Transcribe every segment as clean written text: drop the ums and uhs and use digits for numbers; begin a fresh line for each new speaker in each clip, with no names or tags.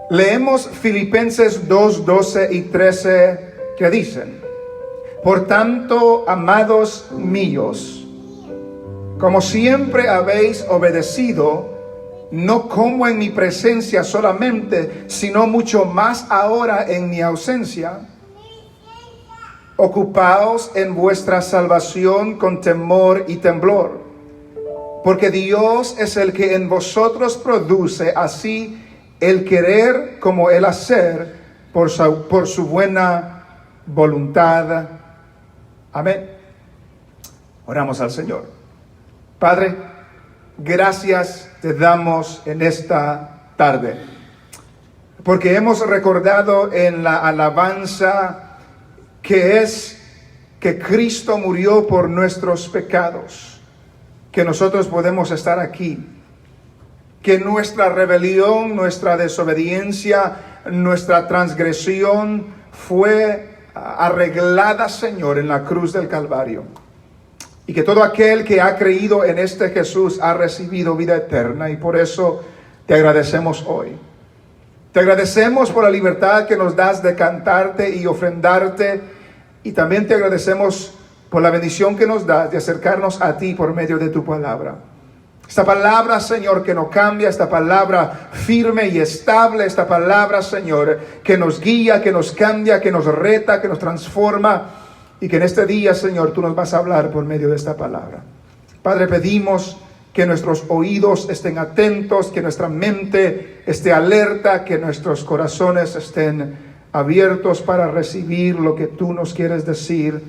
Leemos Filipenses 2, 12 y 13 que dicen: por tanto, amados míos, como siempre habéis obedecido, no como en mi presencia solamente, sino mucho más ahora en mi ausencia, ocupaos en vuestra salvación con temor y temblor, porque Dios es el que en vosotros produce así el querer como el hacer por su buena voluntad. Amén. Oramos al Señor. Padre, gracias te damos en esta tarde, porque hemos recordado en la alabanza que es que Cristo murió por nuestros pecados, que nosotros podemos estar aquí, que nuestra rebelión, nuestra desobediencia, nuestra transgresión fue arreglada, Señor, en la cruz del Calvario, y que todo aquel que ha creído en este Jesús ha recibido vida eterna. Y por eso te agradecemos hoy. Te agradecemos por la libertad que nos das de cantarte y ofrendarte, y también te agradecemos por la bendición que nos das de acercarnos a ti por medio de tu palabra. Esta palabra, Señor, que no cambia, esta palabra firme y estable, esta palabra, Señor, que nos guía, que nos cambia, que nos reta, que nos transforma, y que en este día, Señor, tú nos vas a hablar por medio de esta palabra. Padre, pedimos que nuestros oídos estén atentos, que nuestra mente esté alerta, que nuestros corazones estén abiertos para recibir lo que tú nos quieres decir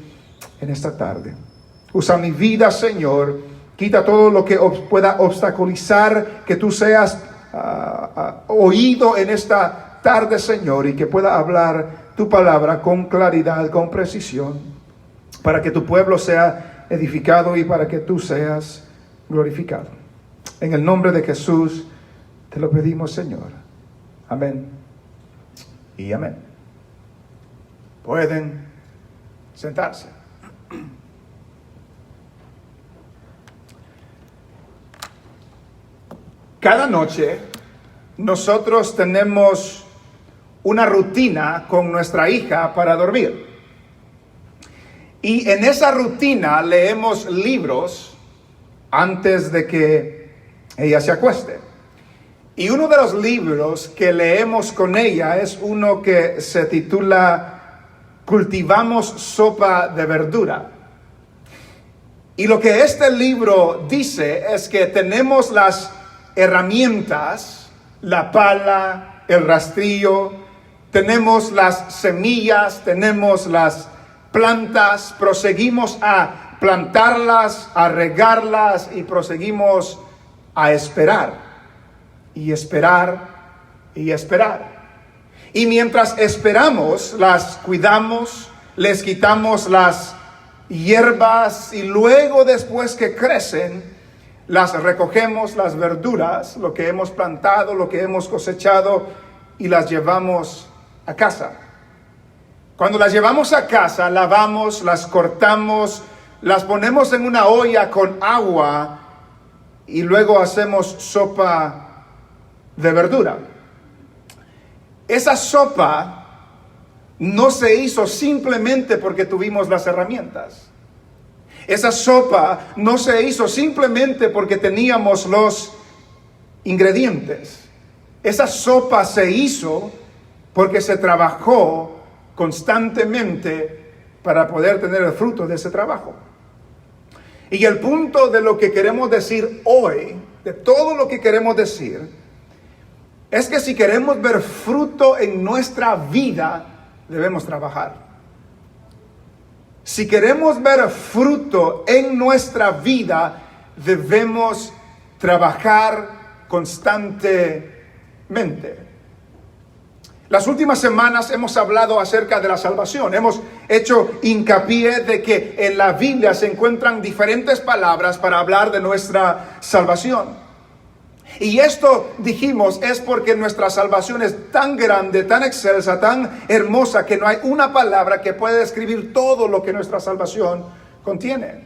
en esta tarde. Usa mi vida, Señor. Quita todo lo que pueda obstaculizar que tú seas oído en esta tarde, Señor, y que pueda hablar tu palabra con claridad, con precisión, para que tu pueblo sea edificado y para que tú seas glorificado. En el nombre de Jesús te lo pedimos, Señor. Amén y amén. Pueden sentarse. Cada noche nosotros tenemos una rutina con nuestra hija para dormir. Y en esa rutina leemos libros antes de que ella se acueste. Y uno de los libros que leemos con ella es uno que se titula Cultivamos sopa de verdura. Y lo que este libro dice es que tenemos las herramientas, la pala, el rastrillo, tenemos las semillas, tenemos las plantas, proseguimos a plantarlas, a regarlas y proseguimos a esperar y esperar y esperar. Y mientras esperamos, las cuidamos, les quitamos las hierbas y luego, después que crecen, las recogemos, las verduras, lo que hemos plantado, lo que hemos cosechado, y las llevamos a casa. Cuando las llevamos a casa, lavamos, las cortamos, las ponemos en una olla con agua y luego hacemos sopa de verdura. Esa sopa no se hizo simplemente porque tuvimos las herramientas. Esa sopa no se hizo simplemente porque teníamos los ingredientes. Esa sopa se hizo porque se trabajó constantemente para poder tener el fruto de ese trabajo. Y el punto de lo que queremos decir hoy, de todo lo que queremos decir, es que si queremos ver fruto en nuestra vida, debemos trabajar. Si queremos ver fruto en nuestra vida, debemos trabajar constantemente. Las últimas semanas hemos hablado acerca de la salvación. Hemos hecho hincapié de que en la Biblia se encuentran diferentes palabras para hablar de nuestra salvación. Y esto, dijimos, es porque nuestra salvación es tan grande, tan excelsa, tan hermosa, que no hay una palabra que pueda describir todo lo que nuestra salvación contiene.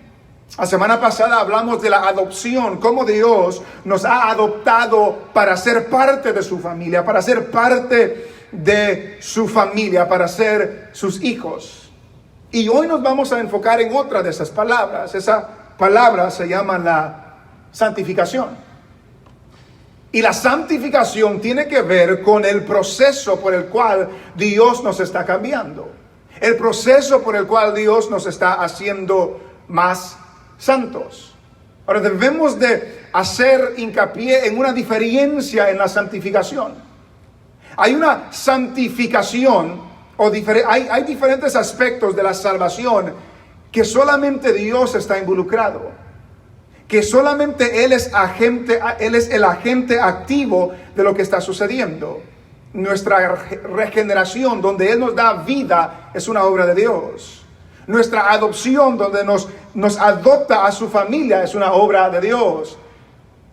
La semana pasada hablamos de la adopción, cómo Dios nos ha adoptado para ser parte de su familia, para ser parte de su familia, para ser sus hijos. Y hoy nos vamos a enfocar en otra de esas palabras. Esa palabra se llama la santificación. Y la santificación tiene que ver con el proceso por el cual Dios nos está cambiando. El proceso por el cual Dios nos está haciendo más santos. Ahora debemos de hacer hincapié en una diferencia en la santificación. Hay una santificación, hay diferentes aspectos de la salvación que solamente Dios está involucrado. Que solamente Él es el agente activo de lo que está sucediendo. Nuestra regeneración, donde Él nos da vida, es una obra de Dios. Nuestra adopción, donde nos adopta a su familia, es una obra de Dios.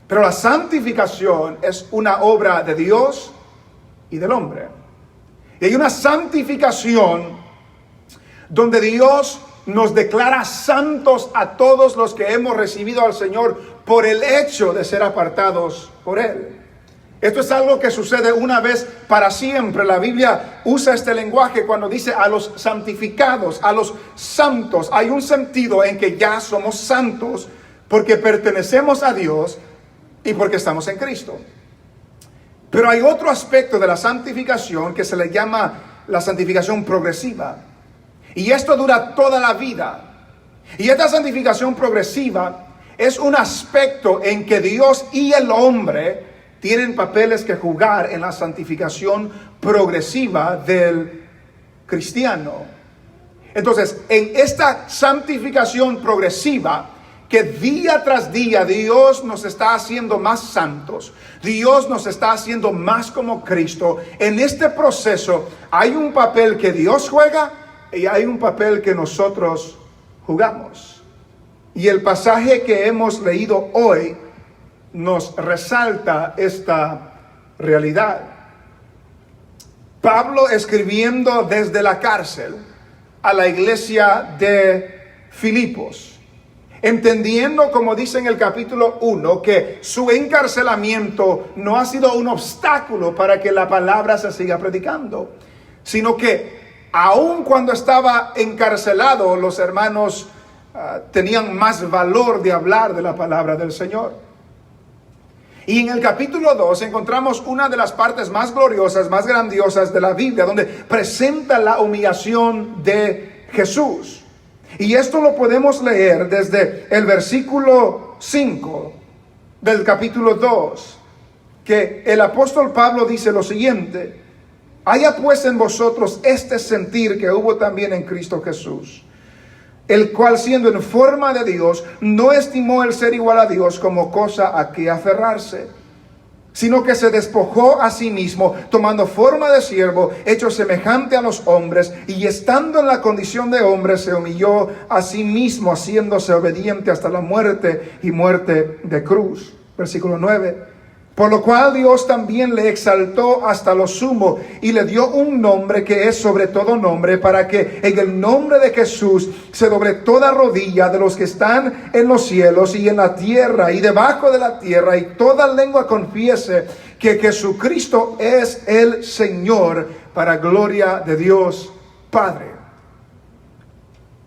Pero la santificación es una obra de Dios y del hombre. Y hay una santificación donde Dios nos declara santos a todos los que hemos recibido al Señor por el hecho de ser apartados por Él. Esto es algo que sucede una vez para siempre. La Biblia usa este lenguaje cuando dice a los santificados, a los santos. Hay un sentido en que ya somos santos porque pertenecemos a Dios y porque estamos en Cristo. Pero hay otro aspecto de la santificación que se le llama la santificación progresiva. Y esto dura toda la vida. Y esta santificación progresiva es un aspecto en que Dios y el hombre tienen papeles que jugar en la santificación progresiva del cristiano. Entonces, en esta santificación progresiva, que día tras día Dios nos está haciendo más santos, Dios nos está haciendo más como Cristo, en este proceso hay un papel que Dios juega y hay un papel que nosotros jugamos. Y el pasaje que hemos leído hoy nos resalta esta realidad. Pablo, escribiendo desde la cárcel a la iglesia de Filipos, entendiendo, como dice en el capítulo 1, que su encarcelamiento no ha sido un obstáculo para que la palabra se siga predicando, sino que aun cuando estaba encarcelado, los hermanos tenían más valor de hablar de la palabra del Señor. Y en el capítulo 2 encontramos una de las partes más gloriosas, más grandiosas de la Biblia, donde presenta la humillación de Jesús. Y esto lo podemos leer desde el versículo 5 del capítulo 2, que el apóstol Pablo dice lo siguiente: haya pues en vosotros este sentir que hubo también en Cristo Jesús, el cual, siendo en forma de Dios, no estimó el ser igual a Dios como cosa a que aferrarse, sino que se despojó a sí mismo, tomando forma de siervo, hecho semejante a los hombres, y estando en la condición de hombre, se humilló a sí mismo, haciéndose obediente hasta la muerte y muerte de cruz. Versículo 9. Por lo cual Dios también le exaltó hasta lo sumo y le dio un nombre que es sobre todo nombre, para que en el nombre de Jesús se doble toda rodilla de los que están en los cielos y en la tierra y debajo de la tierra, y toda lengua confiese que Jesucristo es el Señor, para gloria de Dios Padre.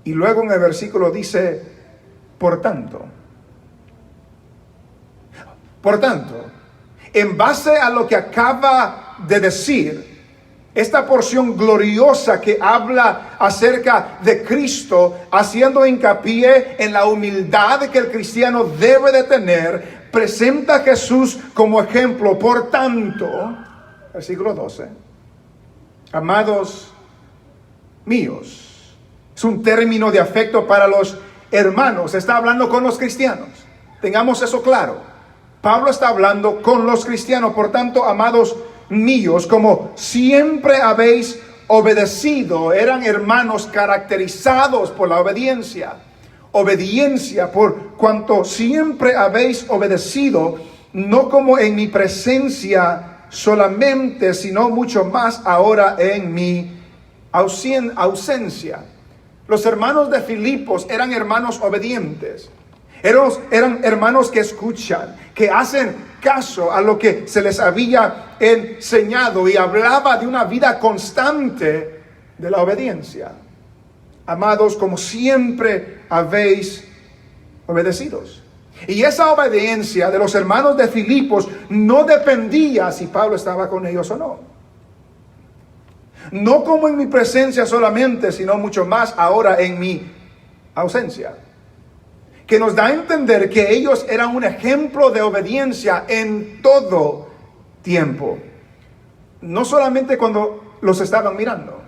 Y luego en el versículo dice, por tanto, en base a lo que acaba de decir, esta porción gloriosa que habla acerca de Cristo, haciendo hincapié en la humildad que el cristiano debe de tener, presenta a Jesús como ejemplo. Por tanto, versículo 12, amados míos, es un término de afecto para los hermanos, está hablando con los cristianos, tengamos eso claro. Pablo está hablando con los cristianos. Por tanto, amados míos, como siempre habéis obedecido, eran hermanos caracterizados por la obediencia. Obediencia por cuanto siempre habéis obedecido, no como en mi presencia solamente, sino mucho más ahora en mi ausencia. Los hermanos de Filipos eran hermanos obedientes. Eran hermanos que escuchan, que hacen caso a lo que se les había enseñado, y hablaba de una vida constante de la obediencia. Amados, como siempre habéis obedecidos. Y esa obediencia de los hermanos de Filipos no dependía si Pablo estaba con ellos o no. No como en mi presencia solamente, sino mucho más ahora en mi ausencia. Que nos da a entender que ellos eran un ejemplo de obediencia en todo tiempo. No solamente cuando los estaban mirando.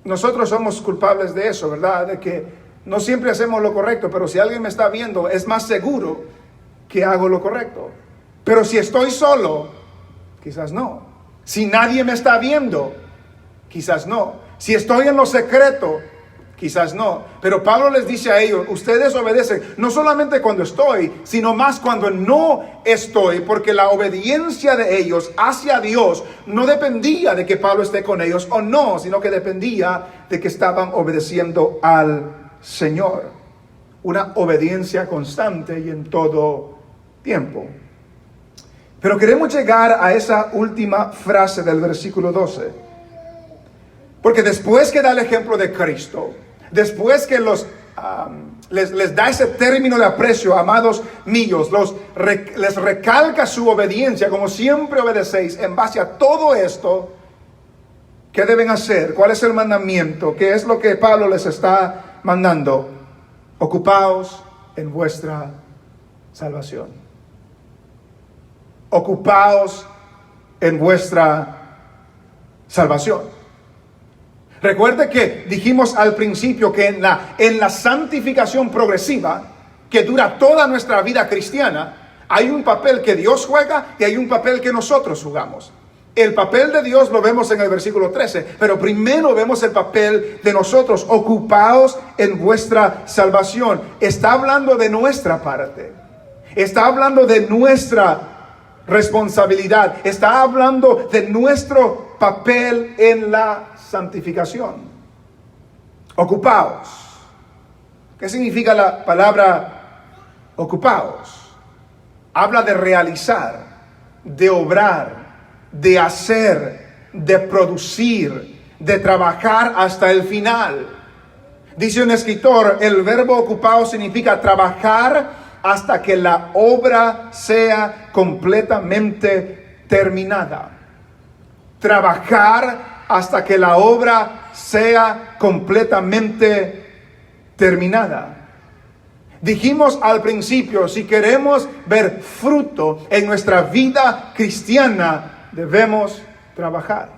Nosotros somos culpables de eso, ¿verdad? De que no siempre hacemos lo correcto, pero si alguien me está viendo, es más seguro que hago lo correcto. Pero si estoy solo, quizás no. Si nadie me está viendo, quizás no. Si estoy en lo secreto, quizás no. Pero Pablo les dice a ellos, ustedes obedecen, no solamente cuando estoy, sino más cuando no estoy, porque la obediencia de ellos hacia Dios no dependía de que Pablo esté con ellos o no, sino que dependía de que estaban obedeciendo al Señor. Una obediencia constante y en todo tiempo. Pero queremos llegar a esa última frase del versículo 12. Porque después que da el ejemplo de Cristo, después que les da ese término de aprecio, amados míos, les recalca su obediencia, como siempre obedecéis, en base a todo esto, ¿qué deben hacer? ¿Cuál es el mandamiento? ¿Qué es lo que Pablo les está mandando? Ocupaos en vuestra salvación. Ocupaos en vuestra salvación. Recuerde que dijimos al principio que en la santificación progresiva, que dura toda nuestra vida cristiana, hay un papel que Dios juega y hay un papel que nosotros jugamos. El papel de Dios lo vemos en el versículo 13, pero primero vemos el papel de nosotros. Ocupaos en vuestra salvación. Está hablando de nuestra parte. Está hablando de nuestra responsabilidad. Está hablando de nuestro papel en la santificación. Ocupaos. ¿Qué significa la palabra ocupaos? Habla de realizar, de obrar, de hacer, de producir, de trabajar hasta el final. Dice un escritor, el verbo ocupaos significa trabajar hasta que la obra sea completamente terminada. Trabajar hasta que la obra sea completamente terminada. Dijimos al principio, si queremos ver fruto en nuestra vida cristiana, debemos trabajar.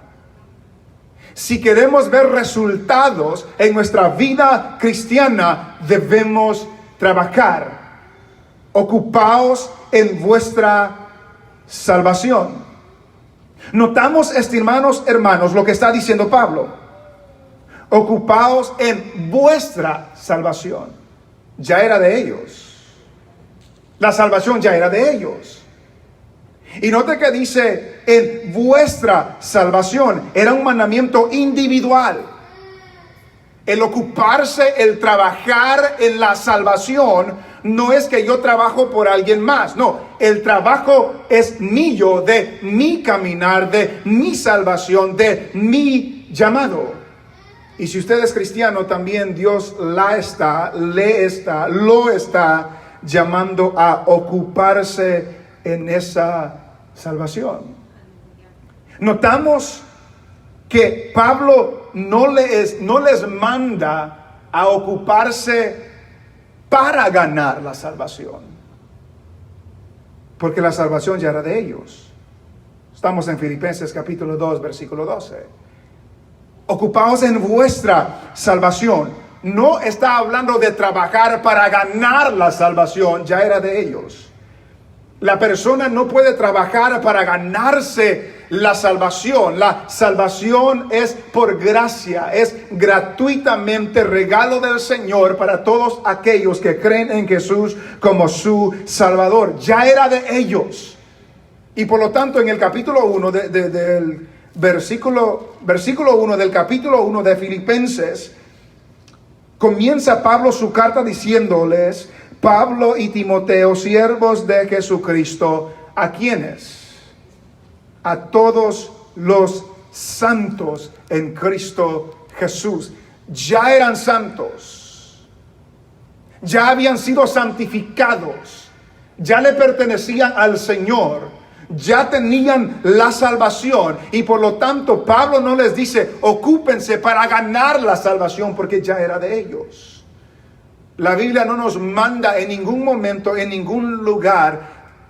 Si queremos ver resultados en nuestra vida cristiana, debemos trabajar. Ocupaos en vuestra salvación. Notamos, estimados hermanos, lo que está diciendo Pablo. Ocupaos en vuestra salvación. Ya era de ellos. La salvación ya era de ellos. Y note que dice en vuestra salvación. Era un mandamiento individual. El ocuparse, el trabajar en la salvación, no es que yo trabajo por alguien más. No, el trabajo es mío, de mi caminar, de mi salvación, de mi llamado. Y si usted es cristiano, también Dios lo está llamando a ocuparse en esa salvación. Notamos que Pablo no les manda a ocuparse para ganar la salvación, porque la salvación ya era de ellos. Estamos en Filipenses capítulo 2, versículo 12. Ocupaos en vuestra salvación. No está hablando de trabajar para ganar la salvación, ya era de ellos. La persona no puede trabajar para ganarse la salvación. La salvación es por gracia, es gratuitamente regalo del Señor para todos aquellos que creen en Jesús como su Salvador. Ya era de ellos. Y por lo tanto, en el capítulo 1 del versículo 1 del capítulo 1 de Filipenses, comienza Pablo su carta diciéndoles: Pablo y Timoteo, siervos de Jesucristo, ¿a quiénes? A todos los santos en Cristo Jesús. Ya eran santos, ya habían sido santificados, ya le pertenecían al Señor, ya tenían la salvación, y por lo tanto Pablo no les dice ocúpense para ganar la salvación, porque ya era de ellos. La Biblia no nos manda en ningún momento, en ningún lugar,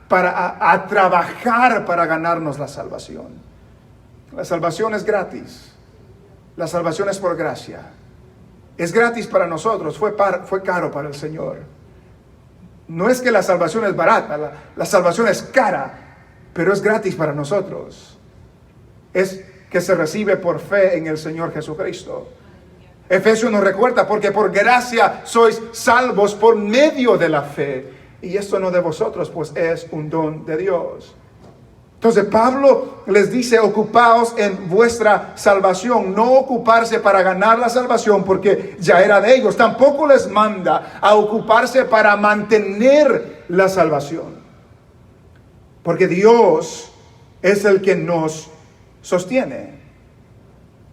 a trabajar para ganarnos la salvación. La salvación es gratis. La salvación es por gracia. Es gratis para nosotros, fue caro para el Señor. No es que la salvación es barata, la salvación es cara, pero es gratis para nosotros. Es que se recibe por fe en el Señor Jesucristo. Efesios nos recuerda, porque por gracia sois salvos por medio de la fe. Y esto no de vosotros, pues es un don de Dios. Entonces Pablo les dice, ocupaos en vuestra salvación. No ocuparse para ganar la salvación, porque ya era de ellos. Tampoco les manda a ocuparse para mantener la salvación, porque Dios es el que nos sostiene.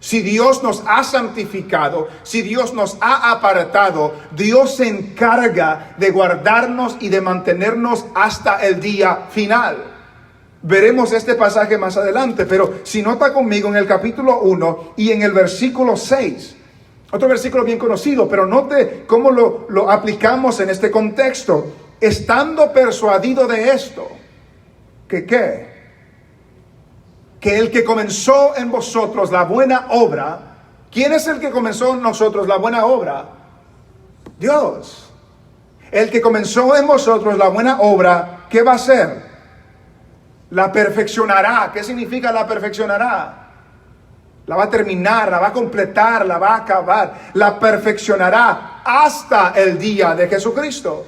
Si Dios nos ha santificado, si Dios nos ha apartado, Dios se encarga de guardarnos y de mantenernos hasta el día final. Veremos este pasaje más adelante, pero si nota conmigo en el capítulo 1 y en el versículo 6, otro versículo bien conocido, pero note cómo lo aplicamos en este contexto. Estando persuadido de esto, ¿qué? Que el que comenzó en vosotros la buena obra. ¿Quién es el que comenzó en nosotros la buena obra? Dios. El que comenzó en vosotros la buena obra, ¿qué va a hacer? La perfeccionará. ¿Qué significa la perfeccionará? La va a terminar, la va a completar, la va a acabar. La perfeccionará hasta el día de Jesucristo.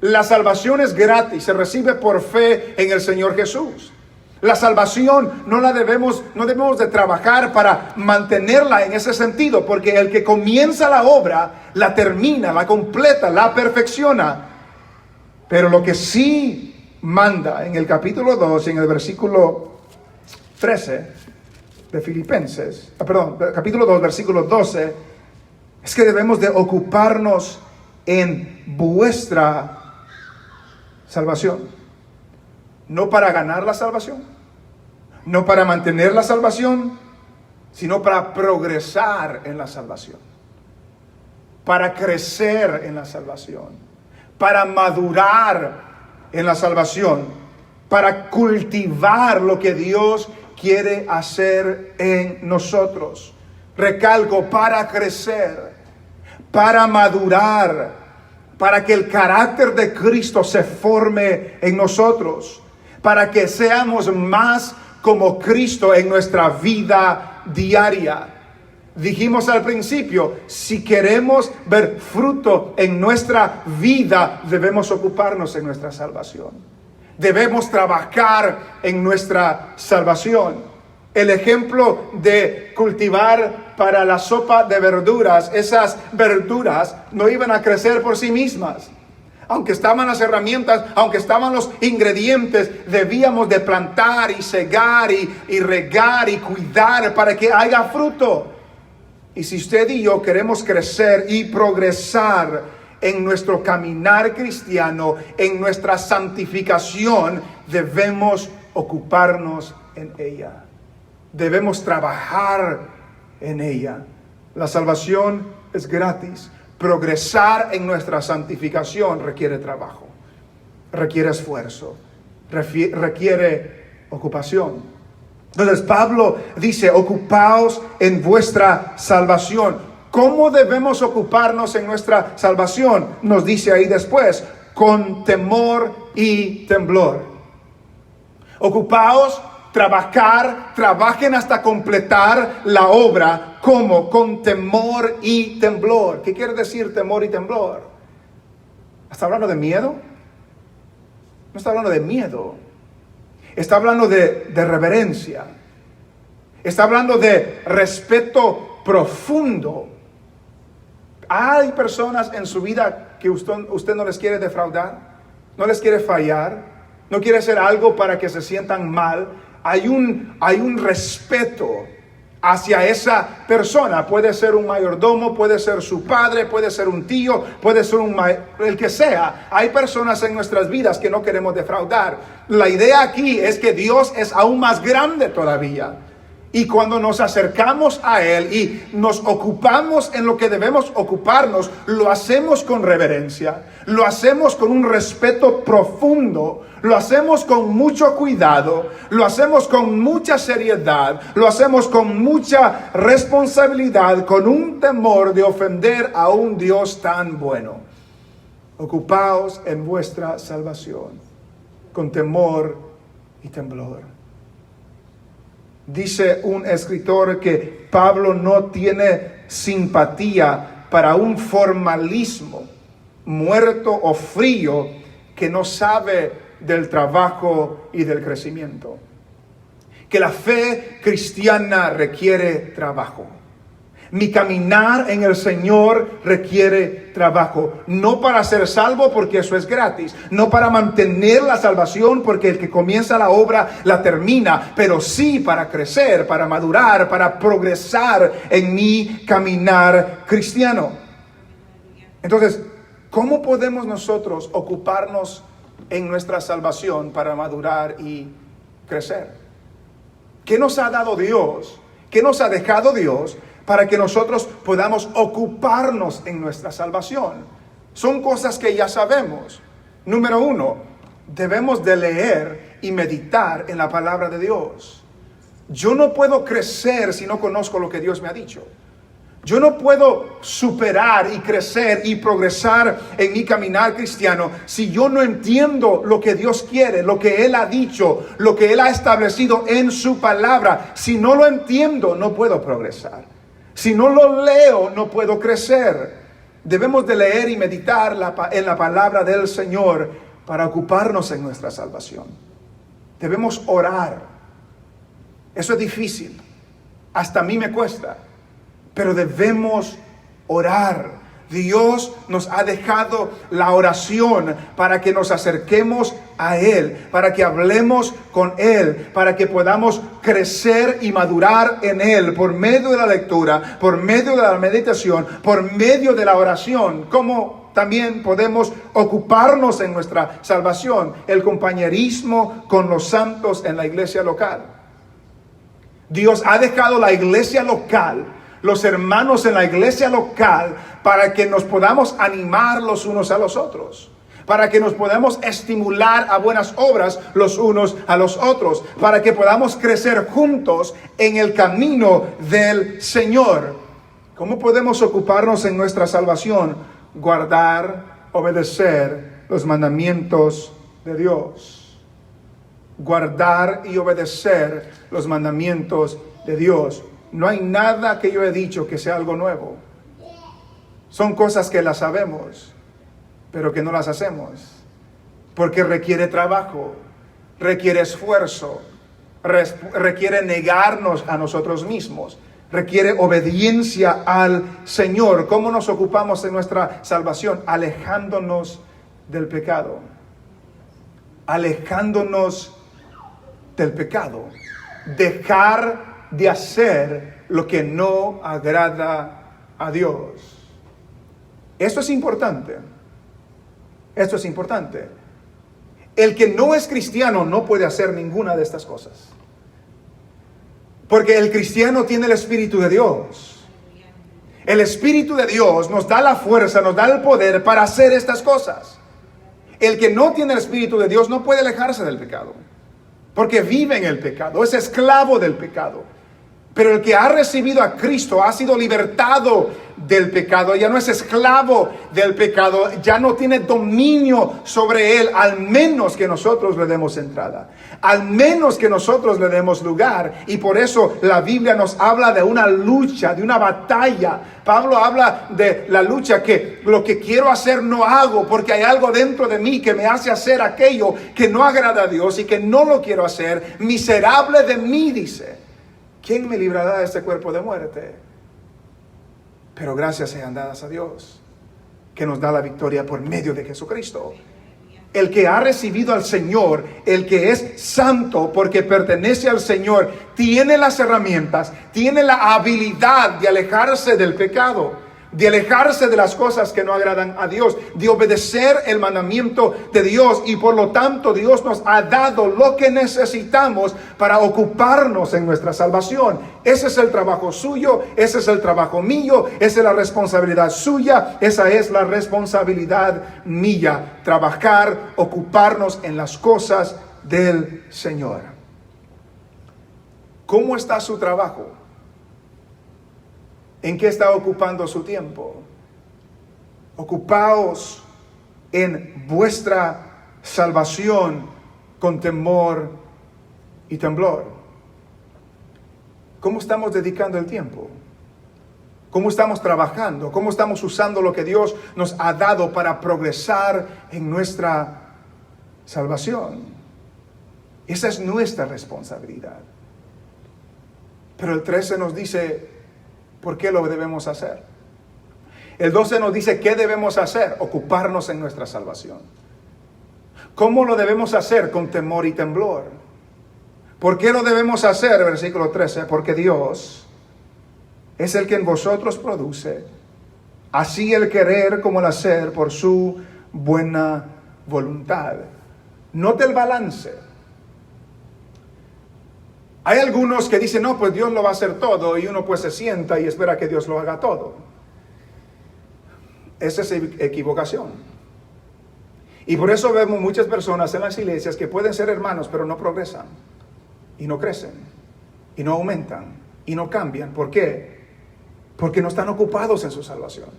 La salvación es gratis, se recibe por fe en el Señor Jesús. La salvación no debemos de trabajar para mantenerla en ese sentido, porque el que comienza la obra, la termina, la completa, la perfecciona. Pero lo que sí manda en el capítulo 2, en el versículo 13 de Filipenses, capítulo 2, versículo 12, es que debemos de ocuparnos en vuestra salvación. No para ganar la salvación, no para mantener la salvación, sino para progresar en la salvación, para crecer en la salvación, para madurar en la salvación, para cultivar lo que Dios quiere hacer en nosotros. Recalco, para crecer, para madurar, para que el carácter de Cristo se forme en nosotros, para que seamos más como Cristo en nuestra vida diaria. Dijimos al principio, si queremos ver fruto en nuestra vida, debemos ocuparnos en nuestra salvación. Debemos trabajar en nuestra salvación. El ejemplo de cultivar para la sopa de verduras, esas verduras no iban a crecer por sí mismas. Aunque estaban las herramientas, aunque estaban los ingredientes, debíamos de plantar y cegar y regar y cuidar para que haya fruto. Y si usted y yo queremos crecer y progresar en nuestro caminar cristiano, en nuestra santificación, debemos ocuparnos en ella. Debemos trabajar en ella. La salvación es gratis. Progresar en nuestra santificación requiere trabajo, requiere esfuerzo, requiere ocupación. Entonces Pablo dice, ocupaos en vuestra salvación. ¿Cómo debemos ocuparnos en nuestra salvación? Nos dice ahí después, con temor y temblor. Ocupaos, trabajen hasta completar la obra. ¿Cómo? Con temor y temblor. ¿Qué quiere decir temor y temblor? ¿Está hablando de miedo? No está hablando de miedo. Está hablando de reverencia. Está hablando de respeto profundo. Hay personas en su vida que usted no les quiere defraudar, no les quiere fallar, no quiere hacer algo para que se sientan mal. Hay un respeto hacia esa persona. Puede ser un mayordomo, puede ser su padre, puede ser un tío, puede ser el que sea. Hay personas en nuestras vidas que no queremos defraudar. La idea aquí es que Dios es aún más grande todavía. Y cuando nos acercamos a Él y nos ocupamos en lo que debemos ocuparnos, lo hacemos con reverencia, lo hacemos con un respeto profundo, lo hacemos con mucho cuidado, lo hacemos con mucha seriedad, lo hacemos con mucha responsabilidad, con un temor de ofender a un Dios tan bueno. Ocupaos en vuestra salvación con temor y temblor. Dice un escritor que Pablo no tiene simpatía para un formalismo muerto o frío que no sabe del trabajo y del crecimiento. Que la fe cristiana requiere trabajo. Mi caminar en el Señor requiere trabajo, no para ser salvo porque eso es gratis, no para mantener la salvación porque el que comienza la obra la termina, pero sí para crecer, para madurar, para progresar en mi caminar cristiano. Entonces, ¿cómo podemos nosotros ocuparnos en nuestra salvación para madurar y crecer? ¿Qué nos ha dado Dios? ¿Qué nos ha dejado Dios para que nosotros podamos ocuparnos en nuestra salvación? Son cosas que ya sabemos. Número 1, debemos de leer y meditar en la palabra de Dios. Yo no puedo crecer si no conozco lo que Dios me ha dicho. Yo no puedo superar y crecer y progresar en mi caminar cristiano si yo no entiendo lo que Dios quiere, lo que Él ha dicho, lo que Él ha establecido en su palabra. Si no lo entiendo, no puedo progresar. Si no lo leo, no puedo crecer. Debemos de leer y meditar en la palabra del Señor para ocuparnos en nuestra salvación. Debemos orar. Eso es difícil. Hasta a mí me cuesta. Pero debemos orar. Dios nos ha dejado la oración para que nos acerquemos a Él, para que hablemos con Él, para que podamos crecer y madurar en Él por medio de la lectura, por medio de la meditación, por medio de la oración. Como también podemos ocuparnos en nuestra salvación, el compañerismo con los santos en la iglesia local. Dios ha dejado la iglesia local, los hermanos en la iglesia local, para que nos podamos animar los unos a los otros, para que nos podamos estimular a buenas obras los unos a los otros, para que podamos crecer juntos en el camino del Señor. ¿Cómo podemos ocuparnos en nuestra salvación? Guardar, obedecer los mandamientos de Dios. Guardar y obedecer los mandamientos de Dios. No hay nada que yo he dicho que sea algo nuevo. Son cosas que las sabemos, pero que no las hacemos. Porque requiere trabajo, requiere esfuerzo, requiere negarnos a nosotros mismos, requiere obediencia al Señor. ¿Cómo nos ocupamos en nuestra salvación? Alejándonos del pecado. Alejándonos del pecado. Dejar de hacer lo que no agrada a Dios. Esto es importante. Esto es importante. El que no es cristiano no puede hacer ninguna de estas cosas. Porque el cristiano tiene el Espíritu de Dios. El Espíritu de Dios nos da la fuerza, nos da el poder para hacer estas cosas. El que no tiene el Espíritu de Dios no puede alejarse del pecado. Porque vive en el pecado, es esclavo del pecado. Pero el que ha recibido a Cristo ha sido libertado del pecado, ya no es esclavo del pecado, ya no tiene dominio sobre él, al menos que nosotros le demos entrada, al menos que nosotros le demos lugar. Y por eso la Biblia nos habla de una lucha, de una batalla. Pablo habla de la lucha, que lo que quiero hacer no hago, porque hay algo dentro de mí que me hace hacer aquello que no agrada a Dios y que no lo quiero hacer. Miserable de mí, dice. ¿Quién me librará de este cuerpo de muerte? Pero gracias sean dadas a Dios, que nos da la victoria por medio de Jesucristo. El que ha recibido al Señor, el que es santo porque pertenece al Señor, tiene las herramientas, tiene la habilidad de alejarse del pecado, de alejarse de las cosas que no agradan a Dios, de obedecer el mandamiento de Dios, y por lo tanto Dios nos ha dado lo que necesitamos para ocuparnos en nuestra salvación. Ese es el trabajo suyo, ese es el trabajo mío, esa es la responsabilidad suya, esa es la responsabilidad mía, trabajar, ocuparnos en las cosas del Señor. ¿Cómo está su trabajo? ¿En qué está ocupando su tiempo? Ocupaos en vuestra salvación con temor y temblor. ¿Cómo estamos dedicando el tiempo? ¿Cómo estamos trabajando? ¿Cómo estamos usando lo que Dios nos ha dado para progresar en nuestra salvación? Esa es nuestra responsabilidad. Pero el 13 nos dice, ¿por qué lo debemos hacer? El 12 nos dice, ¿qué debemos hacer? Ocuparnos en nuestra salvación. ¿Cómo lo debemos hacer? Con temor y temblor. ¿Por qué lo debemos hacer? Versículo 13, porque Dios es el que en vosotros produce, así el querer como el hacer por su buena voluntad. Note el balance. Hay algunos que dicen, no, pues Dios lo va a hacer todo, y uno pues se sienta y espera que Dios lo haga todo. Esa es equivocación. Y por eso vemos muchas personas en las iglesias que pueden ser hermanos, pero no progresan, y no crecen, y no aumentan, y no cambian. ¿Por qué? Porque no están ocupados en su salvación.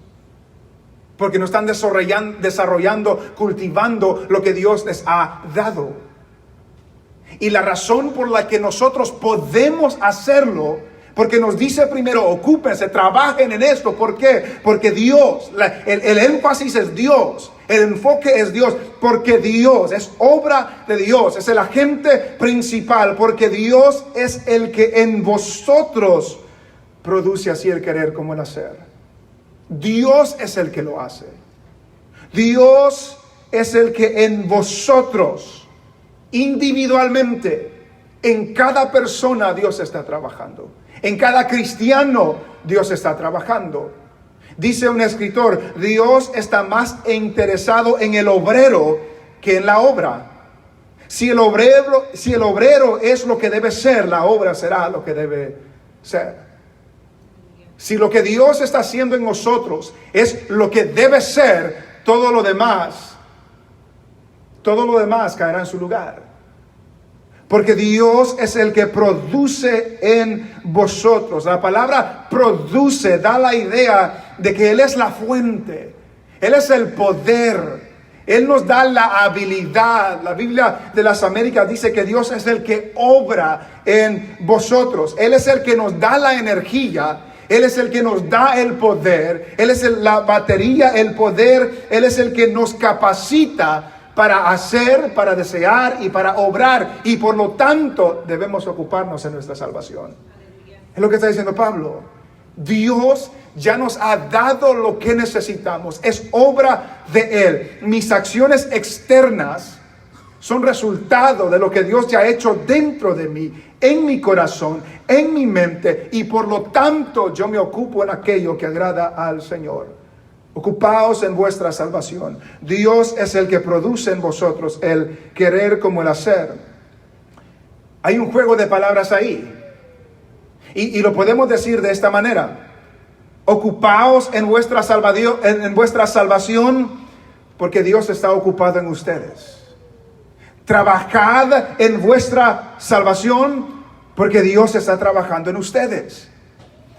Porque no están desarrollando, cultivando lo que Dios les ha dado. Y la razón por la que nosotros podemos hacerlo, porque nos dice primero, ocúpense, trabajen en esto. ¿Por qué? Porque Dios, el énfasis es Dios, el enfoque es Dios, porque Dios es obra de Dios, es el agente principal, porque Dios es el que en vosotros produce así el querer como el hacer. Dios es el que lo hace. Dios es el que en vosotros, individualmente, en cada persona Dios está trabajando. En cada cristiano Dios está trabajando. Dice un escritor, Dios está más interesado en el obrero que en la obra. Si el obrero es lo que debe ser, la obra será lo que debe ser. Si lo que Dios está haciendo en nosotros es lo que debe ser, todo lo demás caerá en su lugar. Porque Dios es el que produce en vosotros. La palabra produce da la idea de que Él es la fuente. Él es el poder. Él nos da la habilidad. La Biblia de las Américas dice que Dios es el que obra en vosotros. Él es el que nos da la energía. Él es el que nos da el poder. Él es la batería, el poder. Él es el que nos capacita para hacer, para desear y para obrar. Y por lo tanto debemos ocuparnos en nuestra salvación. Es lo que está diciendo Pablo. Dios ya nos ha dado lo que necesitamos. Es obra de Él. Mis acciones externas son resultado de lo que Dios ya ha hecho dentro de mí, en mi corazón, en mi mente. Y por lo tanto yo me ocupo en aquello que agrada al Señor. Ocupaos en vuestra salvación. Dios es el que produce en vosotros el querer como el hacer. Hay un juego de palabras ahí. Y lo podemos decir de esta manera. Ocupaos en vuestra salvación porque Dios está ocupado en ustedes. Trabajad en vuestra salvación porque Dios está trabajando en ustedes.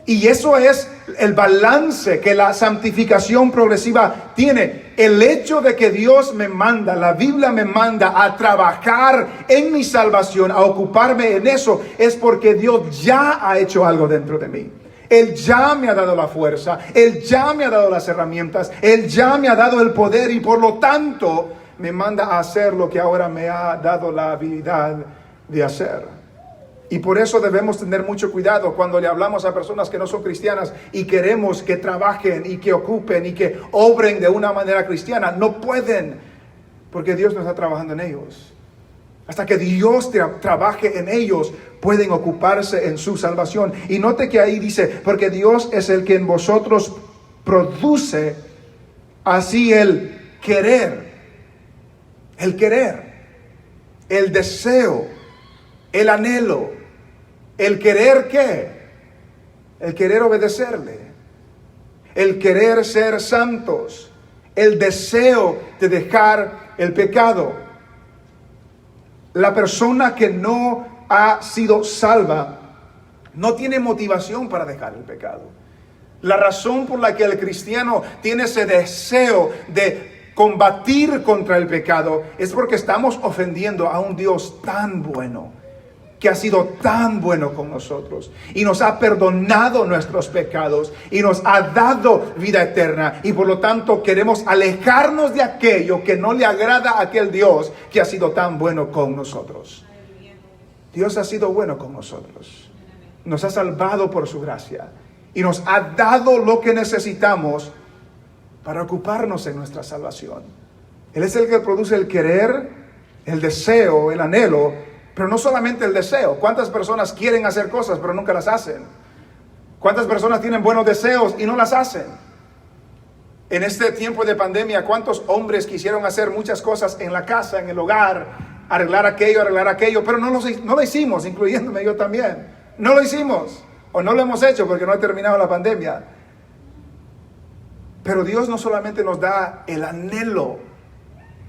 Y eso es el balance que la santificación progresiva tiene. El hecho de que Dios me manda, la Biblia me manda a trabajar en mi salvación, a ocuparme en eso, es porque Dios ya ha hecho algo dentro de mí. Él ya me ha dado la fuerza, Él ya me ha dado las herramientas, Él ya me ha dado el poder y por lo tanto me manda a hacer lo que ahora me ha dado la habilidad de hacer. Y por eso debemos tener mucho cuidado cuando le hablamos a personas que no son cristianas y queremos que trabajen y que ocupen y que obren de una manera cristiana. No pueden, porque Dios no está trabajando en ellos. Hasta que Dios trabaje en ellos, pueden ocuparse en su salvación. Y note que ahí dice, porque Dios es el que en vosotros produce así el querer, el deseo, el anhelo. ¿El querer qué? El querer obedecerle. El querer ser santos. El deseo de dejar el pecado. La persona que no ha sido salva no tiene motivación para dejar el pecado. La razón por la que el cristiano tiene ese deseo de combatir contra el pecado es porque estamos ofendiendo a un Dios tan bueno, que ha sido tan bueno con nosotros y nos ha perdonado nuestros pecados y nos ha dado vida eterna, y por lo tanto queremos alejarnos de aquello que no le agrada a aquel Dios que ha sido tan bueno con nosotros. Dios ha sido bueno con nosotros, nos ha salvado por su gracia y nos ha dado lo que necesitamos para ocuparnos en nuestra salvación. Él es el que produce el querer, el deseo, el anhelo. Pero no solamente el deseo. ¿Cuántas personas quieren hacer cosas pero nunca las hacen? ¿Cuántas personas tienen buenos deseos y no las hacen? En este tiempo de pandemia, ¿cuántos hombres quisieron hacer muchas cosas en la casa, en el hogar? Arreglar aquello, pero no lo hicimos, incluyéndome yo también. No lo hicimos, o no lo hemos hecho porque no ha terminado la pandemia. Pero Dios no solamente nos da el anhelo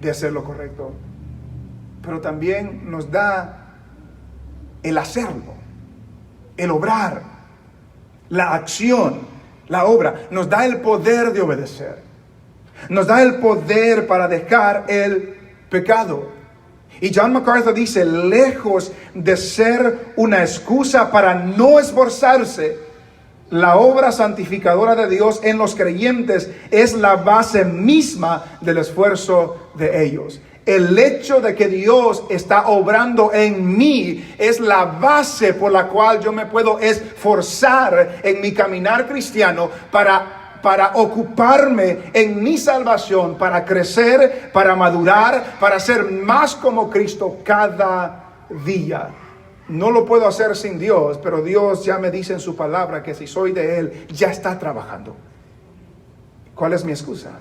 de hacer lo correcto, pero también nos da el hacerlo, el obrar, la acción, la obra. Nos da el poder de obedecer. Nos da el poder para dejar el pecado. Y John MacArthur dice, lejos de ser una excusa para no esforzarse, la obra santificadora de Dios en los creyentes es la base misma del esfuerzo de ellos. El hecho de que Dios está obrando en mí es la base por la cual yo me puedo esforzar en mi caminar cristiano para ocuparme en mi salvación, para crecer, para madurar, para ser más como Cristo cada día. No lo puedo hacer sin Dios, pero Dios ya me dice en su palabra que si soy de Él, ya está trabajando. ¿Cuál es mi excusa?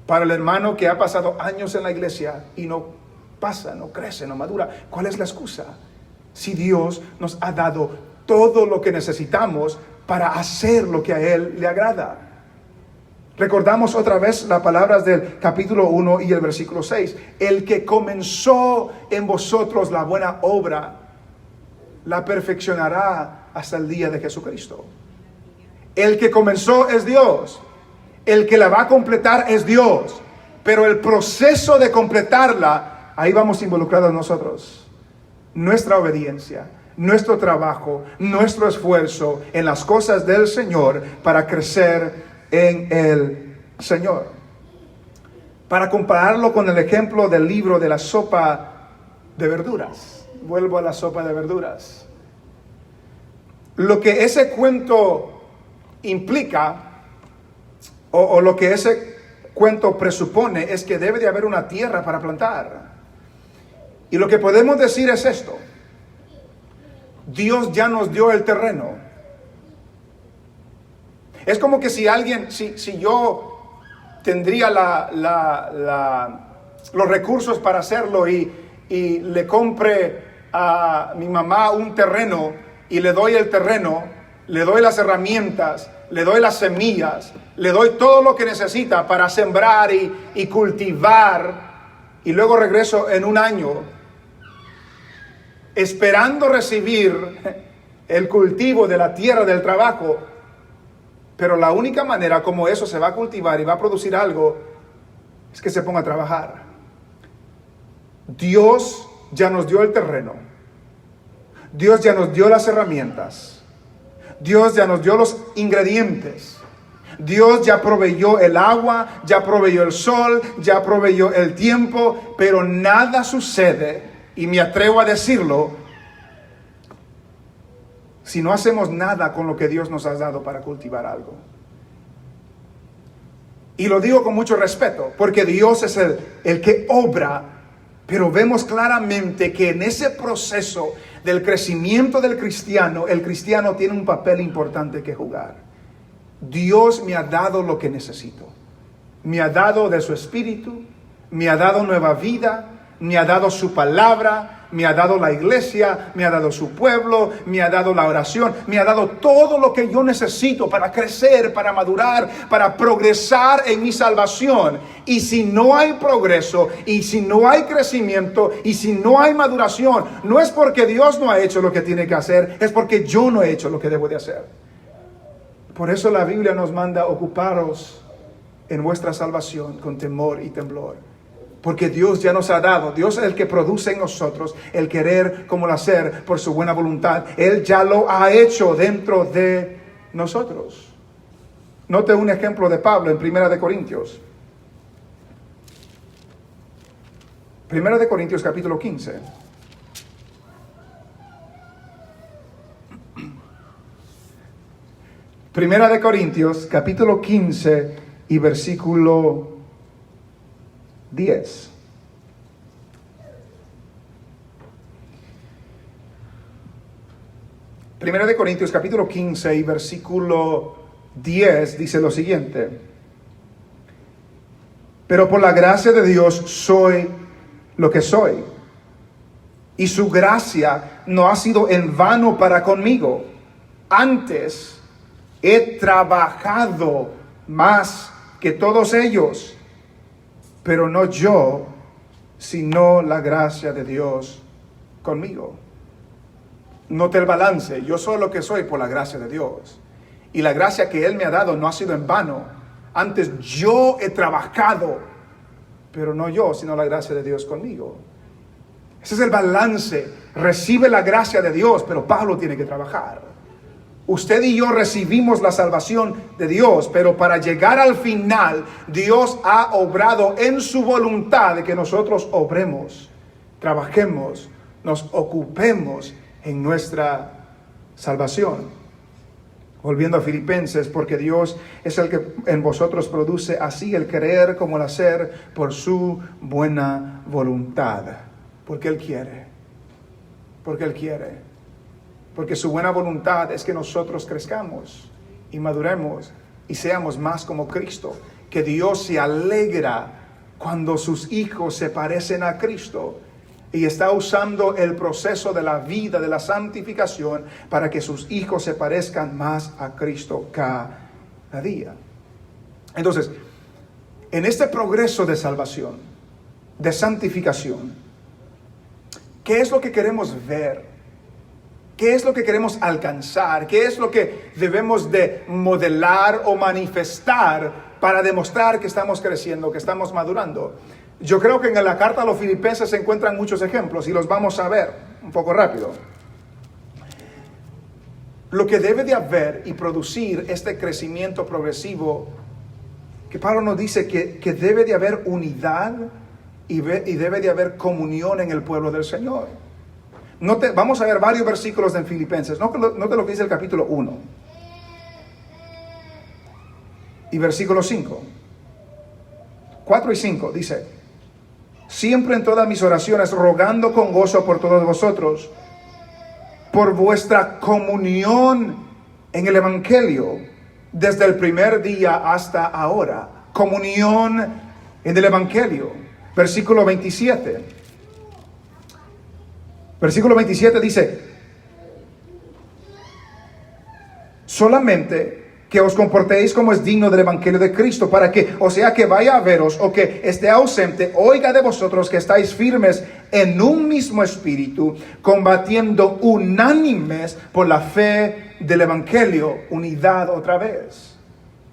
Para el hermano que ha pasado años en la iglesia y no pasa, no crece, no madura, ¿cuál es la excusa? Si Dios nos ha dado todo lo que necesitamos para hacer lo que a Él le agrada. Recordamos otra vez las palabras del capítulo 1 y el versículo 6. El que comenzó en vosotros la buena obra, la perfeccionará hasta el día de Jesucristo. El que comenzó es Dios. El que la va a completar es Dios. Pero el proceso de completarla, ahí vamos involucrados nosotros. Nuestra obediencia, nuestro trabajo, nuestro esfuerzo en las cosas del Señor para crecer en el Señor. Para compararlo con el ejemplo del libro de la sopa de verduras. Vuelvo a la sopa de verduras. Lo que ese cuento implica, o lo que ese cuento presupone, es que debe de haber una tierra para plantar. Y lo que podemos decir es esto: Dios ya nos dio el terreno. Es como que si yo tendría los recursos para hacerlo y le compre a mi mamá un terreno y le doy el terreno, le doy las herramientas, le doy las semillas, le doy todo lo que necesita para sembrar y cultivar, y luego regreso en un año esperando recibir el cultivo de la tierra del trabajo. Pero la única manera como eso se va a cultivar y va a producir algo es que se ponga a trabajar. Dios ya nos dio el terreno. Dios ya nos dio las herramientas. Dios ya nos dio los ingredientes. Dios ya proveyó el agua, ya proveyó el sol, ya proveyó el tiempo, pero nada sucede y me atrevo a decirlo, si no hacemos nada con lo que Dios nos ha dado para cultivar algo. Y lo digo con mucho respeto, porque Dios es el que obra, pero vemos claramente que en ese proceso del crecimiento del cristiano, el cristiano tiene un papel importante que jugar. Dios me ha dado lo que necesito. Me ha dado de su espíritu, me ha dado nueva vida, me ha dado su palabra, me ha dado la iglesia, me ha dado su pueblo, me ha dado la oración, me ha dado todo lo que yo necesito para crecer, para madurar, para progresar en mi salvación. Y si no hay progreso, y si no hay crecimiento, y si no hay maduración, no es porque Dios no ha hecho lo que tiene que hacer, es porque yo no he hecho lo que debo de hacer. Por eso la Biblia nos manda ocuparos en vuestra salvación con temor y temblor. Porque Dios ya nos ha dado, Dios es el que produce en nosotros el querer como el hacer por su buena voluntad. Él ya lo ha hecho dentro de nosotros. Note un ejemplo de Pablo en 1 de Corintios. 1 de Corintios capítulo 15. Primera de Corintios capítulo 15 y versículo 10. Primera de Corintios capítulo 15 y versículo 10 dice lo siguiente: pero por la gracia de Dios soy lo que soy, y su gracia no ha sido en vano para conmigo. Antes he trabajado más que todos ellos, pero no yo, sino la gracia de Dios conmigo. Note el balance. Yo soy lo que soy por la gracia de Dios. Y la gracia que Él me ha dado no ha sido en vano. Antes yo he trabajado, pero no yo, sino la gracia de Dios conmigo. Ese es el balance. Recibe la gracia de Dios, pero Pablo tiene que trabajar. Usted y yo recibimos la salvación de Dios, pero para llegar al final, Dios ha obrado en su voluntad de que nosotros obremos, trabajemos, nos ocupemos en nuestra salvación. Volviendo a Filipenses, porque Dios es el que en vosotros produce así el querer como el hacer por su buena voluntad. Porque Él quiere. Porque Él quiere. Porque su buena voluntad es que nosotros crezcamos y maduremos y seamos más como Cristo. Que Dios se alegra cuando sus hijos se parecen a Cristo. Y está usando el proceso de la vida, de la santificación, para que sus hijos se parezcan más a Cristo cada día. Entonces, en este progreso de salvación, de santificación, ¿qué es lo que queremos ver? ¿Qué es lo que queremos alcanzar? ¿Qué es lo que debemos de modelar o manifestar para demostrar que estamos creciendo, que estamos madurando? Yo creo que en la carta a los Filipenses se encuentran muchos ejemplos y los vamos a ver un poco rápido. Lo que debe de haber y producir este crecimiento progresivo, que Pablo nos dice que debe de haber unidad y debe de haber comunión en el pueblo del Señor. Vamos a ver varios versículos en Filipenses. Note lo que dice el capítulo 1 y versículo 5. 4 y 5 dice: siempre en todas mis oraciones rogando con gozo por todos vosotros, por vuestra comunión en el Evangelio, desde el primer día hasta ahora. Comunión en el Evangelio. Versículo 27. Versículo 27 dice: solamente que os comportéis como es digno del Evangelio de Cristo, para que, o sea que vaya a veros o que esté ausente, oiga de vosotros que estáis firmes en un mismo espíritu, combatiendo unánimes por la fe del Evangelio. Unidad otra vez.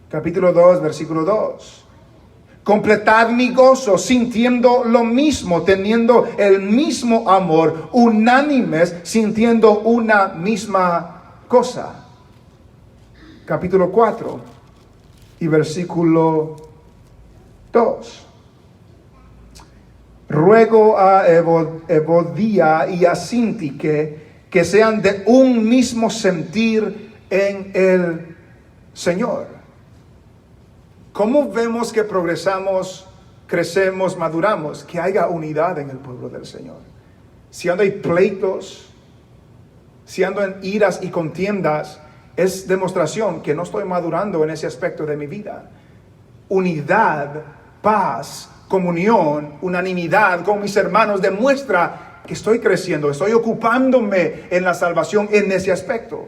Capítulo 2, versículo 2. Completad mi gozo, sintiendo lo mismo, teniendo el mismo amor, unánimes, sintiendo una misma cosa. Capítulo 4 y versículo 2. Ruego a Evodia y a Sintique que sean de un mismo sentir en el Señor. ¿Cómo vemos que progresamos, crecemos, maduramos? Que haya unidad en el pueblo del Señor. Si ando hay pleitos, si ando en iras y contiendas, es demostración que no estoy madurando en ese aspecto de mi vida. Unidad, paz, comunión, unanimidad con mis hermanos demuestra que estoy creciendo, estoy ocupándome en la salvación en ese aspecto.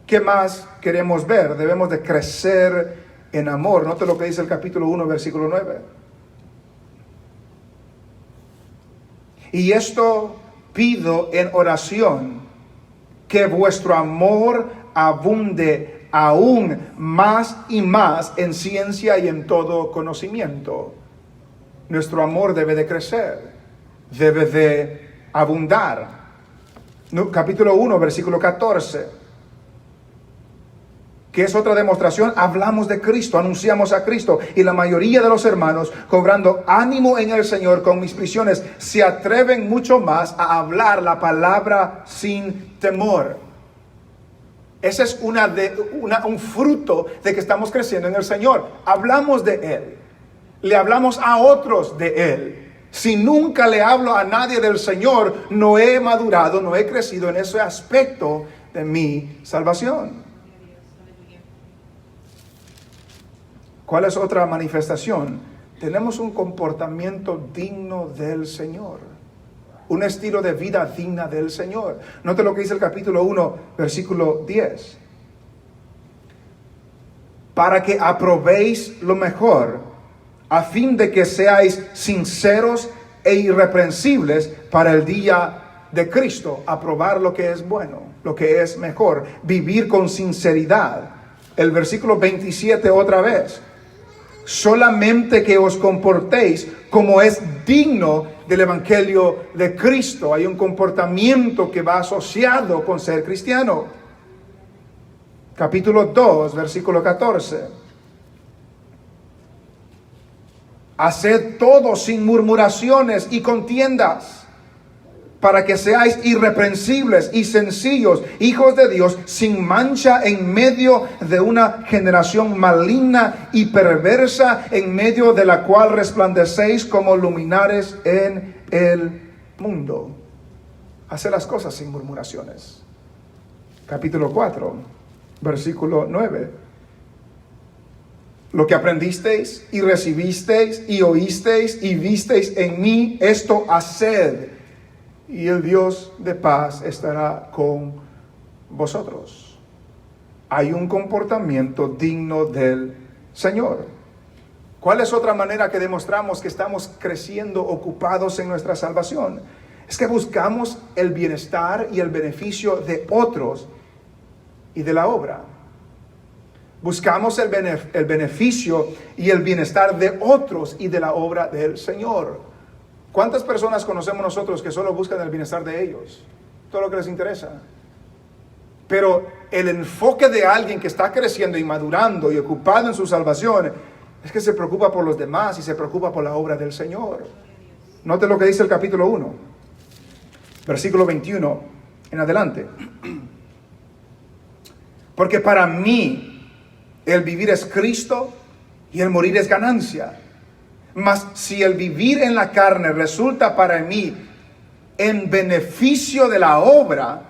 ¿Qué más queremos ver? Debemos de crecer en amor. Note lo que dice el capítulo 1, versículo 9. Y esto pido en oración, que vuestro amor abunde aún más y más en ciencia y en todo conocimiento. Nuestro amor debe de crecer, debe de abundar. Capítulo 1, versículo 14. Que es otra demostración, hablamos de Cristo, anunciamos a Cristo, y la mayoría de los hermanos, cobrando ánimo en el Señor con mis prisiones, se atreven mucho más a hablar la palabra sin temor. Ese es un fruto de que estamos creciendo en el Señor. Hablamos de Él, le hablamos a otros de Él. Si nunca le hablo a nadie del Señor, no he madurado, no he crecido en ese aspecto de mi salvación. ¿Cuál es otra manifestación? Tenemos un comportamiento digno del Señor. Un estilo de vida digna del Señor. Note lo que dice el capítulo 1, versículo 10. Para que aprobéis lo mejor, a fin de que seáis sinceros e irreprensibles para el día de Cristo. Aprobar lo que es bueno, lo que es mejor. Vivir con sinceridad. El versículo 27 otra vez. Solamente que os comportéis como es digno del Evangelio de Cristo. Hay un comportamiento que va asociado con ser cristiano. Capítulo 2, versículo 14. Haced todo sin murmuraciones y contiendas, para que seáis irreprensibles y sencillos, hijos de Dios, sin mancha en medio de una generación maligna y perversa, en medio de la cual resplandecéis como luminares en el mundo. Hace las cosas sin murmuraciones. Capítulo 4, versículo 9. Lo que aprendisteis y recibisteis y oísteis y visteis en mí, esto haced, y el Dios de paz estará con vosotros. Hay un comportamiento digno del Señor. ¿Cuál es otra manera que demostramos que estamos creciendo, ocupados en nuestra salvación? Es que buscamos el bienestar y el beneficio de otros y de la obra. Buscamos el beneficio y el bienestar de otros y de la obra del Señor. ¿Cuántas personas conocemos nosotros que solo buscan el bienestar de ellos? Todo lo que les interesa. Pero el enfoque de alguien que está creciendo y madurando y ocupado en su salvación es que se preocupa por los demás y se preocupa por la obra del Señor. Note lo que dice el capítulo 1, versículo 21 en adelante. Porque para mí el vivir es Cristo y el morir es ganancia. Mas si el vivir en la carne resulta para mí en beneficio de la obra,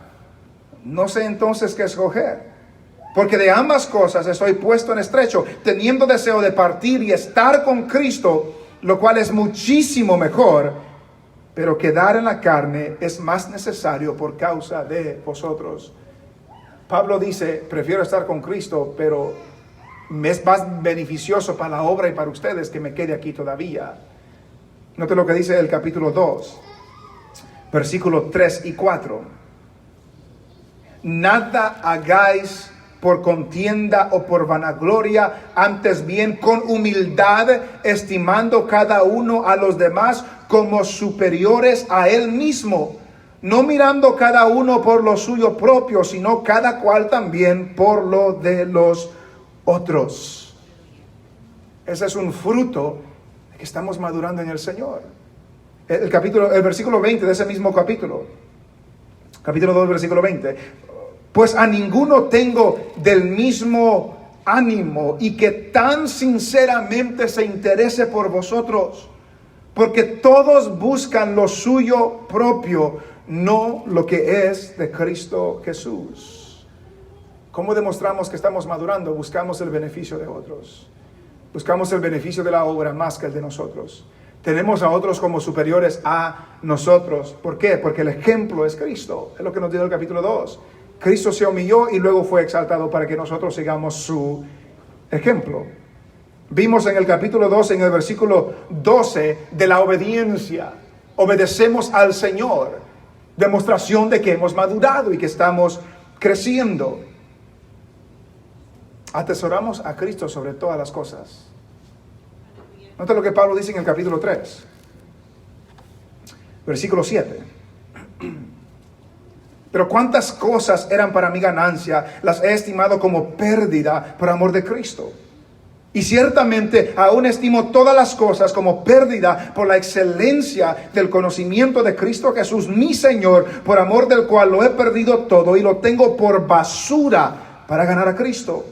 no sé entonces qué escoger. Porque de ambas cosas estoy puesto en estrecho, teniendo deseo de partir y estar con Cristo, lo cual es muchísimo mejor, pero quedar en la carne es más necesario por causa de vosotros. Pablo dice, prefiero estar con Cristo, pero me es más beneficioso para la obra y para ustedes que me quede aquí todavía. Note lo que dice el capítulo 2, versículos 3 y 4. Nada hagáis por contienda o por vanagloria, antes bien con humildad, estimando cada uno a los demás como superiores a él mismo, no mirando cada uno por lo suyo propio, sino cada cual también por lo de los otros. Ese es un fruto de que estamos madurando en el Señor. el versículo 20 de ese mismo capítulo. Capítulo 2, versículo 20. Pues a ninguno tengo del mismo ánimo y que tan sinceramente se interese por vosotros, porque todos buscan lo suyo propio, no lo que es de Cristo Jesús. ¿Cómo demostramos que estamos madurando? Buscamos el beneficio de otros. Buscamos el beneficio de la obra más que el de nosotros. Tenemos a otros como superiores a nosotros. ¿Por qué? Porque el ejemplo es Cristo. Es lo que nos dice el capítulo 2. Cristo se humilló y luego fue exaltado para que nosotros sigamos su ejemplo. Vimos en el capítulo 2, en el versículo 12, de la obediencia. Obedecemos al Señor. Demostración de que hemos madurado y que estamos creciendo. Atesoramos a Cristo sobre todas las cosas. Nota lo que Pablo dice en el capítulo 3, versículo 7. Pero cuántas cosas eran para mi ganancia, las he estimado como pérdida por amor de Cristo. Y ciertamente aún estimo todas las cosas como pérdida por la excelencia del conocimiento de Cristo Jesús, mi Señor, por amor del cual lo he perdido todo y lo tengo por basura para ganar a Cristo.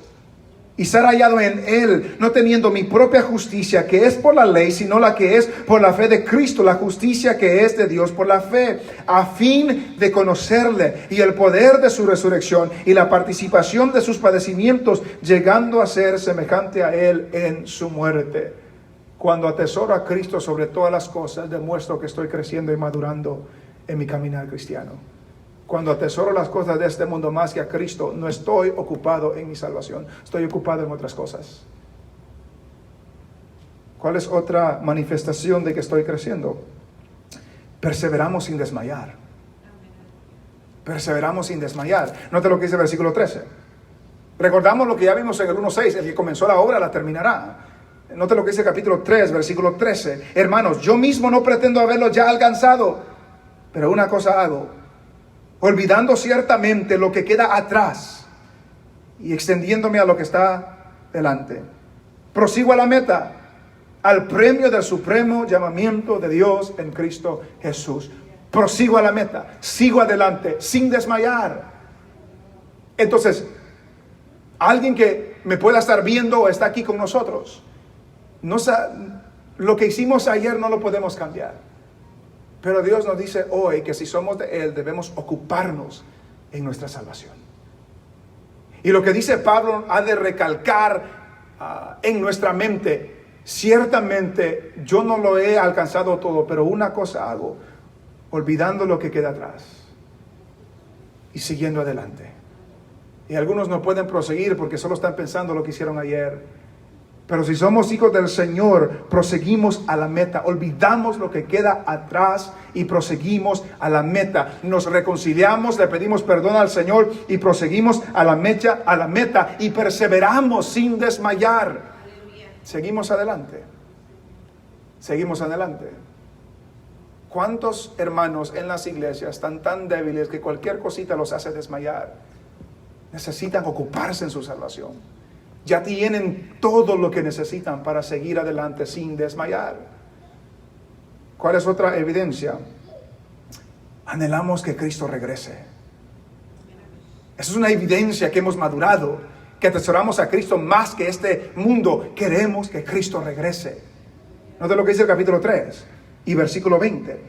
Y ser hallado en Él, no teniendo mi propia justicia, que es por la ley, sino la que es por la fe de Cristo, la justicia que es de Dios por la fe, a fin de conocerle y el poder de su resurrección y la participación de sus padecimientos, llegando a ser semejante a Él en su muerte. Cuando atesoro a Cristo sobre todas las cosas, demuestro que estoy creciendo y madurando en mi caminar cristiano. Cuando atesoro las cosas de este mundo más que a Cristo, no estoy ocupado en mi salvación, estoy ocupado en otras cosas. ¿Cuál es otra manifestación de que estoy creciendo? Perseveramos sin desmayar. Perseveramos sin desmayar. Note lo que dice el versículo 13. Recordamos lo que ya vimos en el 1:6, el que comenzó la obra la terminará. Note lo que dice el capítulo 3, versículo 13. Hermanos, yo mismo no pretendo haberlo ya alcanzado, pero una cosa hago, olvidando ciertamente lo que queda atrás y extendiéndome a lo que está delante. Prosigo a la meta, al premio del supremo llamamiento de Dios en Cristo Jesús. Prosigo a la meta, sigo adelante, sin desmayar. Entonces, alguien que me pueda estar viendo o está aquí con nosotros, lo que hicimos ayer no lo podemos cambiar. Pero Dios nos dice hoy que si somos de Él debemos ocuparnos en nuestra salvación. Y lo que dice Pablo ha de recalcar en nuestra mente. Ciertamente yo no lo he alcanzado todo, pero una cosa hago, olvidando lo que queda atrás y siguiendo adelante. Y algunos no pueden proseguir porque solo están pensando lo que hicieron ayer. Pero si somos hijos del Señor, proseguimos a la meta, olvidamos lo que queda atrás y proseguimos a la meta. Nos reconciliamos, le pedimos perdón al Señor y proseguimos a la meta y perseveramos sin desmayar. Seguimos adelante. Seguimos adelante. ¿Cuántos hermanos en las iglesias están tan débiles que cualquier cosita los hace desmayar? Necesitan ocuparse en su salvación. Ya tienen todo lo que necesitan para seguir adelante sin desmayar. ¿Cuál es otra evidencia? Anhelamos que Cristo regrese. Esa es una evidencia que hemos madurado, que atesoramos a Cristo más que este mundo. Queremos que Cristo regrese. Note lo que dice el capítulo 3 y versículo 20.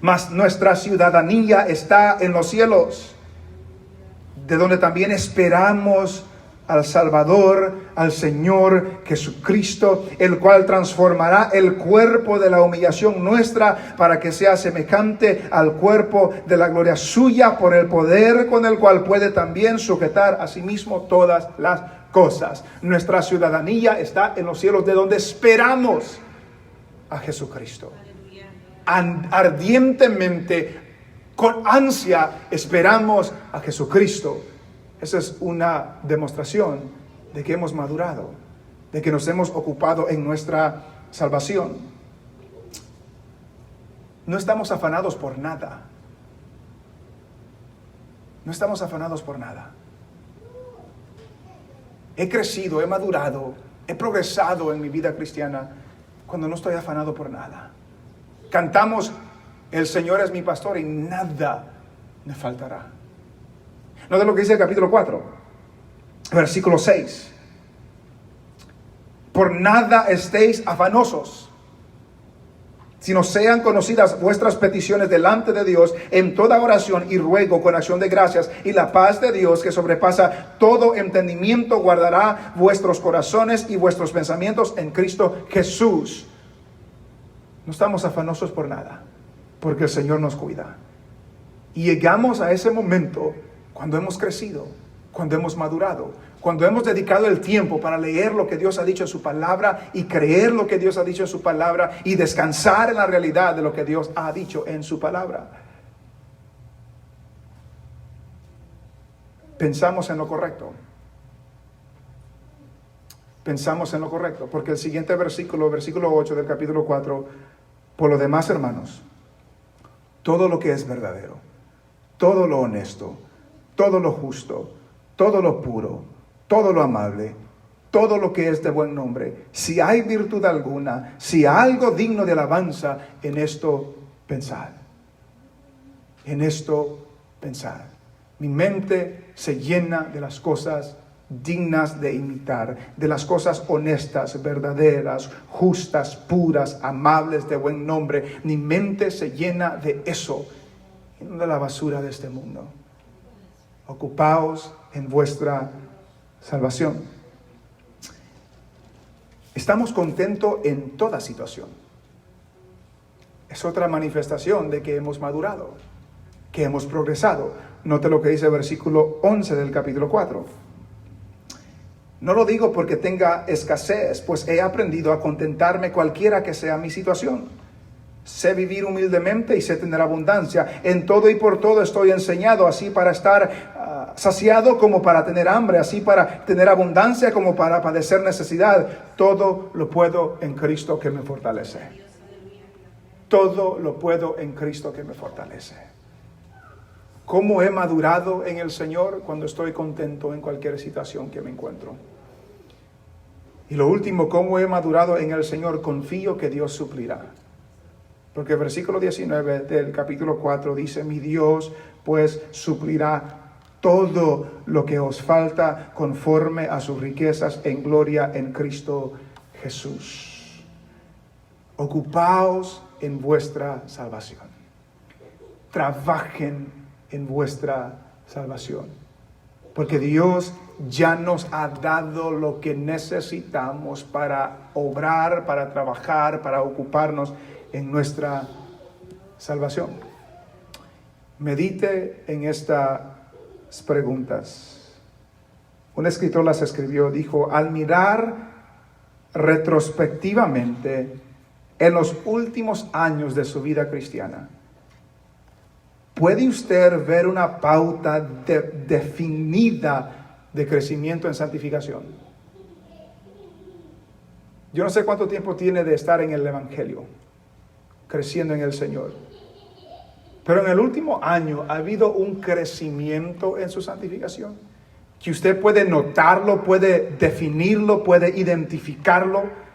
Mas nuestra ciudadanía está en los cielos, de donde también esperamos al Salvador, al Señor Jesucristo, el cual transformará el cuerpo de la humillación nuestra para que sea semejante al cuerpo de la gloria suya, por el poder con el cual puede también sujetar a sí mismo todas las cosas. Nuestra ciudadanía está en los cielos, de donde esperamos a Jesucristo. Ardientemente, con ansia, esperamos a Jesucristo. Esa es una demostración de que hemos madurado, de que nos hemos ocupado en nuestra salvación. No estamos afanados por nada. No estamos afanados por nada. He crecido, he madurado, he progresado en mi vida cristiana cuando no estoy afanado por nada. Cantamos, el Señor es mi pastor y nada me faltará. No de lo que dice el capítulo 4, versículo 6. Por nada estéis afanosos, sino sean conocidas vuestras peticiones delante de Dios en toda oración y ruego con acción de gracias, y la paz de Dios, que sobrepasa todo entendimiento, guardará vuestros corazones y vuestros pensamientos en Cristo Jesús. No estamos afanosos por nada, porque el Señor nos cuida. Y llegamos a ese momento cuando hemos crecido, cuando hemos madurado, cuando hemos dedicado el tiempo para leer lo que Dios ha dicho en su palabra y creer lo que Dios ha dicho en su palabra y descansar en la realidad de lo que Dios ha dicho en su palabra. Pensamos en lo correcto. Pensamos en lo correcto, porque el siguiente versículo 8 del capítulo 4, por lo demás, hermanos, todo lo que es verdadero, todo lo honesto, todo lo justo, todo lo puro, todo lo amable, todo lo que es de buen nombre, si hay virtud alguna, si hay algo digno de alabanza, en esto pensad. En esto pensad. Mi mente se llena de las cosas dignas de imitar, de las cosas honestas, verdaderas, justas, puras, amables, de buen nombre. Mi mente se llena de eso, y no de la basura de este mundo. Ocupaos en vuestra salvación. Estamos contentos en toda situación. Es otra manifestación de que hemos madurado, que hemos progresado. Note lo que dice el versículo 11 del capítulo 4. No lo digo porque tenga escasez, pues he aprendido a contentarme cualquiera que sea mi situación. Sé vivir humildemente y sé tener abundancia. En todo y por todo estoy enseñado, así para estar saciado como para tener hambre, así para tener abundancia como para padecer necesidad. Todo lo puedo en Cristo que me fortalece. Todo lo puedo en Cristo que me fortalece. ¿Cómo he madurado en el Señor? Cuando estoy contento en cualquier situación que me encuentro. Y lo último, ¿cómo he madurado en el Señor? Confío que Dios suplirá. Porque el versículo 19 del capítulo 4 dice, mi Dios pues suplirá todo lo que os falta conforme a sus riquezas en gloria en Cristo Jesús. Ocupaos en vuestra salvación. Trabajen en vuestra salvación. Porque Dios ya nos ha dado lo que necesitamos para obrar, para trabajar, para ocuparnos en nuestra salvación. Medite en estas preguntas. Un escritor las escribió, dijo, al mirar retrospectivamente en los últimos años de su vida cristiana, ¿puede usted ver una pauta definida de crecimiento en santificación? Yo no sé cuánto tiempo tiene de estar en el Evangelio, creciendo en el Señor. Pero en el último año ha habido un crecimiento en su santificación, que usted puede notarlo, puede definirlo, puede identificarlo,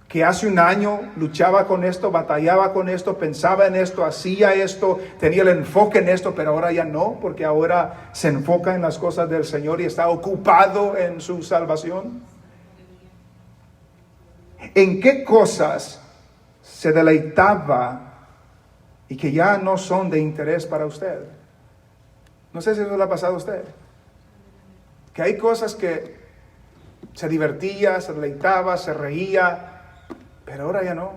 que hace un año luchaba con esto, batallaba con esto, pensaba en esto, hacía esto, tenía el enfoque en esto, pero ahora ya no, porque ahora se enfoca en las cosas del Señor y está ocupado en su salvación. ¿En qué cosas se deleitaba y que ya no son de interés para usted? No sé si eso le ha pasado a usted. Que hay cosas que se divertía, se deleitaba, se reía, pero ahora ya no.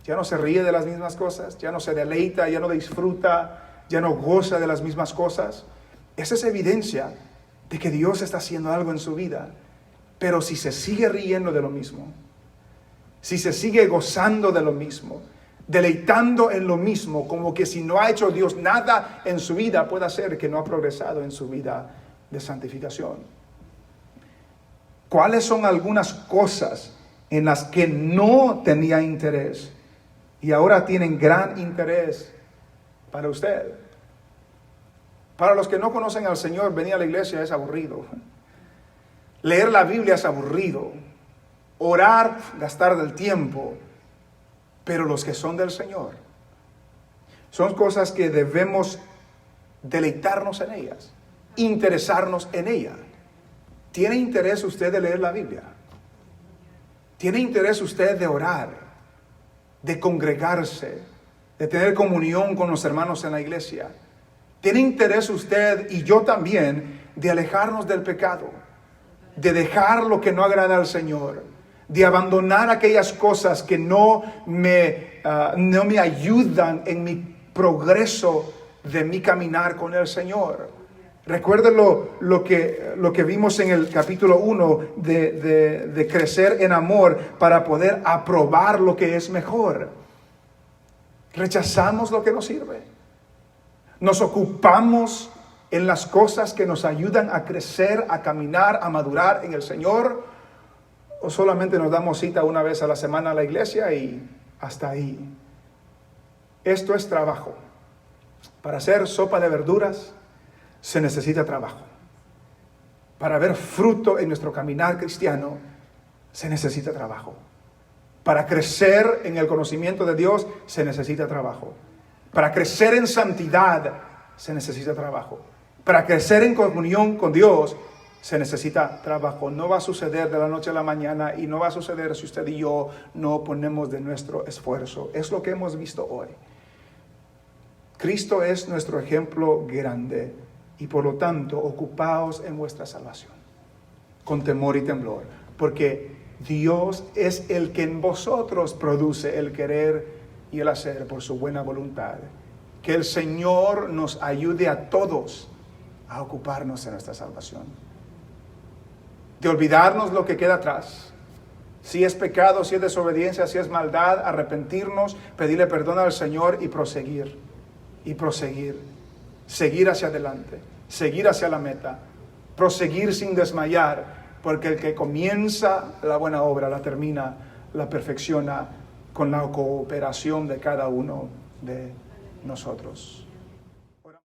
Ya no se ríe de las mismas cosas, ya no se deleita, ya no disfruta, ya no goza de las mismas cosas. Esa es evidencia de que Dios está haciendo algo en su vida. Pero si se sigue riendo de lo mismo, si se sigue gozando de lo mismo, deleitando en lo mismo, como que si no ha hecho Dios nada en su vida, puede ser que no ha progresado en su vida de santificación. ¿Cuáles son algunas cosas en las que no tenía interés y ahora tienen gran interés para usted? Para los que no conocen al Señor, venir a la iglesia es aburrido. Leer la Biblia es aburrido. Orar, gastar del tiempo. pero los que son del Señor. Son cosas que debemos deleitarnos en ellas, interesarnos en ellas. ¿Tiene interés usted de leer la Biblia? ¿Tiene interés usted de orar, de congregarse, de tener comunión con los hermanos en la iglesia? ¿Tiene interés usted, y yo también, de alejarnos del pecado, de dejar lo que no agrada al Señor, de abandonar aquellas cosas que no me ayudan en mi progreso de mi caminar con el Señor? Recuerden lo que vimos en el capítulo 1 de crecer en amor para poder aprobar lo que es mejor. Rechazamos lo que nos sirve. Nos ocupamos en las cosas que nos ayudan a crecer, a caminar, a madurar en el Señor, o solamente nos damos cita una vez a la semana a la iglesia y hasta ahí. Esto es trabajo. Para hacer sopa de verduras se necesita trabajo. Para ver fruto en nuestro caminar cristiano se necesita trabajo. Para crecer en el conocimiento de Dios se necesita trabajo. Para crecer en santidad se necesita trabajo. Para crecer en comunión con Dios se necesita trabajo. No va a suceder de la noche a la mañana, y no va a suceder si usted y yo no ponemos de nuestro esfuerzo. Es lo que hemos visto hoy. Cristo es nuestro ejemplo grande, y por lo tanto ocupaos en vuestra salvación con temor y temblor, porque Dios es el que en vosotros produce el querer y el hacer por su buena voluntad. Que el Señor nos ayude a todos a ocuparnos en nuestra salvación, de olvidarnos lo que queda atrás. Si es pecado, si es desobediencia, si es maldad, arrepentirnos, pedirle perdón al Señor y proseguir, seguir hacia adelante, seguir hacia la meta, proseguir sin desmayar, porque el que comienza la buena obra la termina, la perfecciona con la cooperación de cada uno de nosotros.